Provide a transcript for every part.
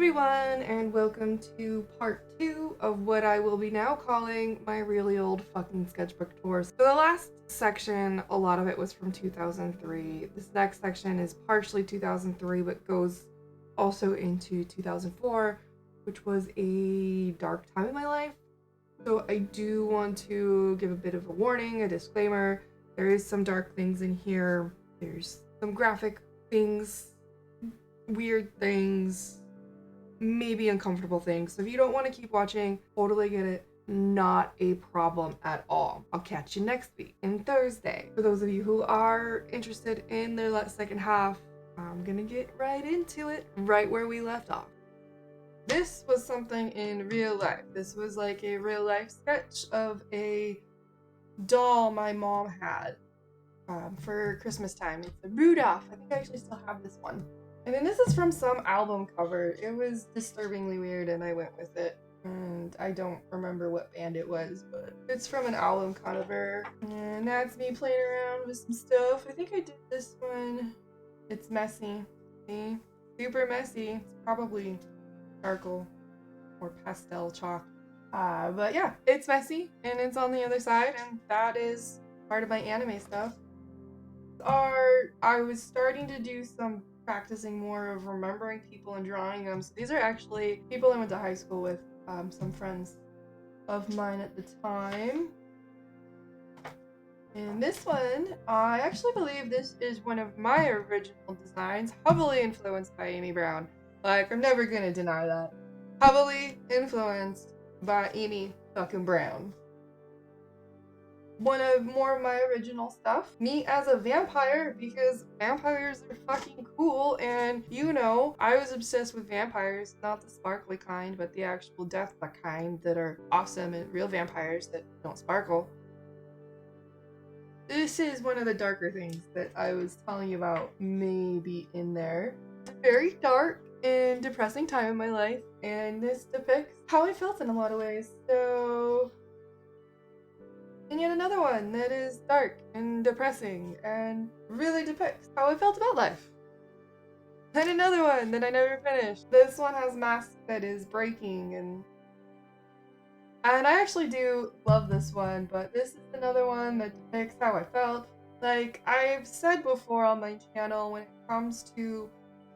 everyone, and welcome to part 2 of what I will be now calling my really old fucking sketchbook tour. So the last section, a lot of it was from 2003. This next section is partially 2003, but goes also into 2004, which was a dark time in my life. So I do want to give a bit of a warning, a disclaimer. There is some dark things in here. There's some graphic things, weird things, maybe uncomfortable things. So if you don't want to keep watching, totally get it. Not a problem at all. I'll catch you next week and Thursday. For those of you who are interested in the second half, I'm gonna get right into it, right where we left off. This was something in real life. This was like a real life sketch of a doll my mom had for Christmas time. It's a Rudolph. I think I actually still have this one. And then this is from some album cover. It was disturbingly weird and I went with it. And I don't remember what band it was, but it's from an album cover. And that's me playing around with some stuff. I think I did this one. It's messy. See? Super messy. It's probably charcoal or pastel chalk. But yeah, it's messy and it's on the other side, and that is part of my anime stuff. I was starting to do some practicing more of remembering people and drawing them. So these are actually people I went to high school with, some friends of mine at the time. And this one, I actually believe this is one of my original designs, heavily influenced by Amy Brown. Like, I'm never gonna deny that. Heavily influenced by Amy fucking Brown. One of more of my original stuff. Me as a vampire, because vampires are fucking cool, and you know, I was obsessed with vampires, not the sparkly kind, but the actual death kind that are awesome and real vampires that don't sparkle. This is one of the darker things that I was telling you about, maybe in there. It's a very dark and depressing time in my life, and this depicts how I felt in a lot of ways. So, and yet another one that is dark and depressing and really depicts how I felt about life. And another one that I never finished. This one has mask that is breaking, and I actually do love this one, but this is another one that depicts how I felt. Like I've said before on my channel, when it comes to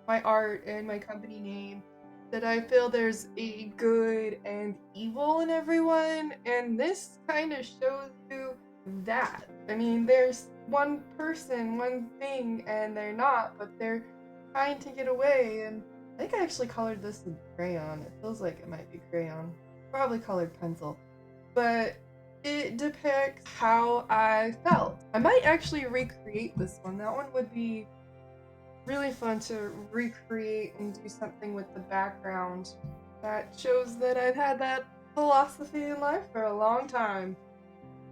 my art and my company name, that I feel there's a good and evil in everyone, and this kind of shows you that. I mean, there's one person, one thing, and they're not, but they're trying to get away. And I think I actually colored this in crayon. It feels like it might be crayon. Probably colored pencil. But it depicts how I felt. I might actually recreate this one. That one would be really fun to recreate and do something with the background that shows that I've had that philosophy in life for a long time.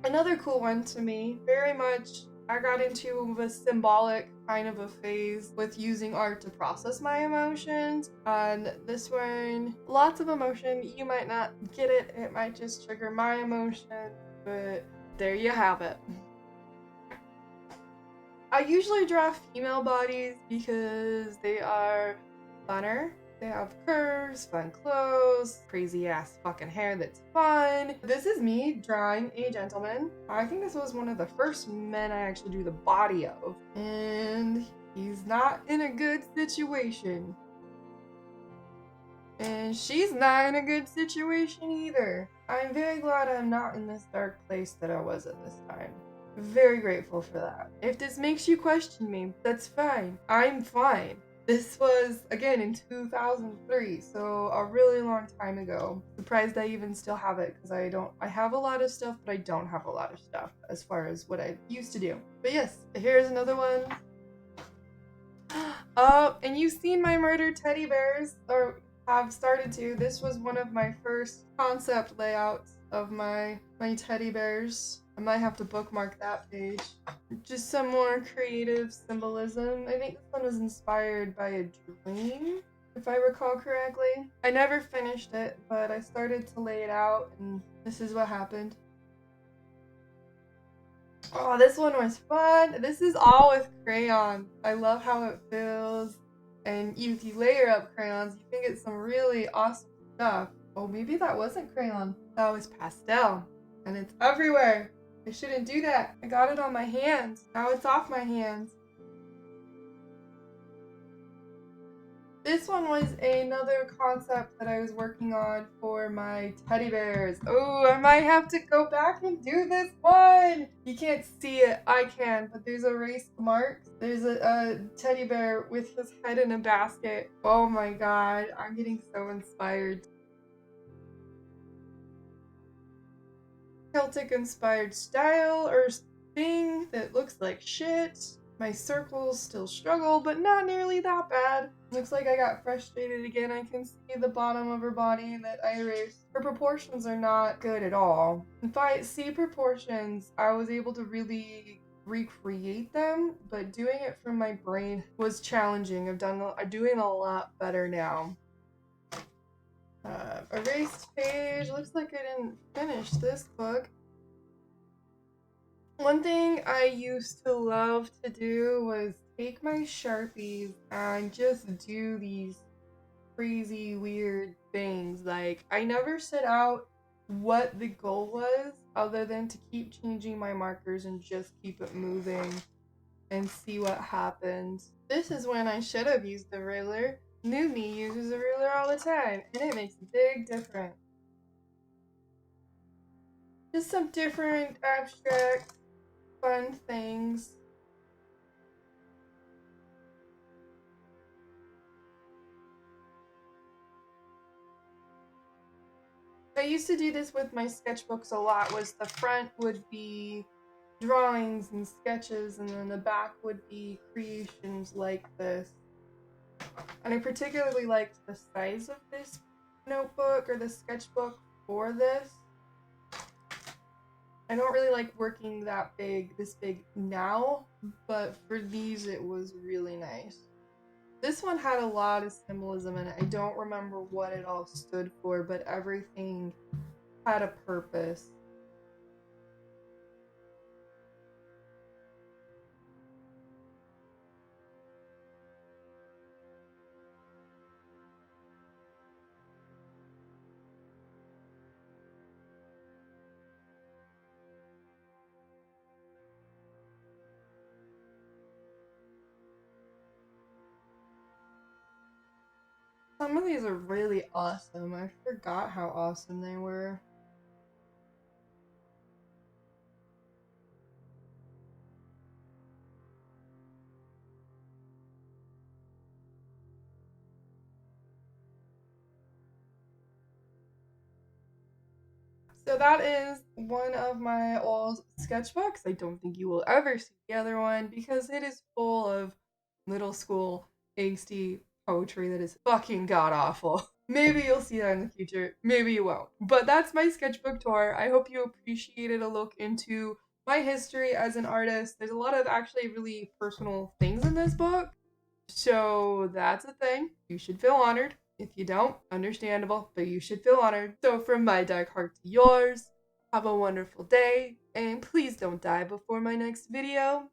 Another cool one to me, very much, I got into a symbolic kind of a phase with using art to process my emotions. And this one, lots of emotion. You might not get it, it might just trigger my emotion, but there you have it. I usually draw female bodies because they are funner. They have curves, fun clothes, crazy ass fucking hair that's fun. This is me drawing a gentleman. I think this was one of the first men I actually drew the body of. And he's not in a good situation. And she's not in a good situation either. I'm very glad I'm not in this dark place that I was at this time. Very grateful for that. If this makes you question me, that's fine. I'm fine. This was, again, in 2003, so a really long time ago. Surprised I even still have it, because I have a lot of stuff, but I don't have a lot of stuff as far as what I used to do. But yes, here's another one. And you've seen my murdered teddy bears, or have started to. This was one of my first concept layouts of my teddy bears. I might have to bookmark that page. Just some more creative symbolism. I think this one was inspired by a dream, if I recall correctly. I never finished it, but I started to lay it out, and this is what happened. Oh, this one was fun. This is all with crayon. I love how it feels. And if you layer up crayons, you can get some really awesome stuff. Oh, maybe that wasn't crayon. That was pastel. And it's everywhere. I shouldn't do that. I got it on my hands. Now it's off my hands. This one was another concept that I was working on for my teddy bears. Oh, I might have to go back and do this one. You can't see it. I can, but there's erased marks. There's a teddy bear with his head in a basket. Oh my god, I'm getting so inspired. Celtic inspired style or thing that looks like shit. My circles still struggle, but not nearly that bad. Looks like I got frustrated again. I can see the bottom of her body that I erased. Her proportions are not good at all. If I see proportions, I was able to really recreate them, but doing it from my brain was challenging. I'm doing a lot better now. Erased page. Looks like I didn't finish this book. One thing I used to love to do was take my Sharpies and just do these crazy weird things. Like, I never set out what the goal was other than to keep changing my markers and just keep it moving and see what happens. This is when I should have used the ruler. New me uses a ruler all the time, and it makes a big difference. Just some different abstract fun things. I used to do this with my sketchbooks a lot, was the front would be drawings and sketches, and then the back would be creations like this. And I particularly liked the size of this notebook or the sketchbook for this. I don't really like working this big now, but for these it was really nice. This one had a lot of symbolism in it. I don't remember what it all stood for, but everything had a purpose. Some of these are really awesome. I forgot how awesome they were. So that is one of my old sketchbooks. I don't think you will ever see the other one because it is full of middle school angsty poetry that is fucking god awful. Maybe you'll see that in the future, maybe you won't. But that's my sketchbook tour. I hope you appreciated a look into my history as an artist. There's a lot of actually really personal things in this book. So that's a thing. You should feel honored. If you don't, understandable, but you should feel honored. So from my dark heart to yours, have a wonderful day, and please don't die before my next video.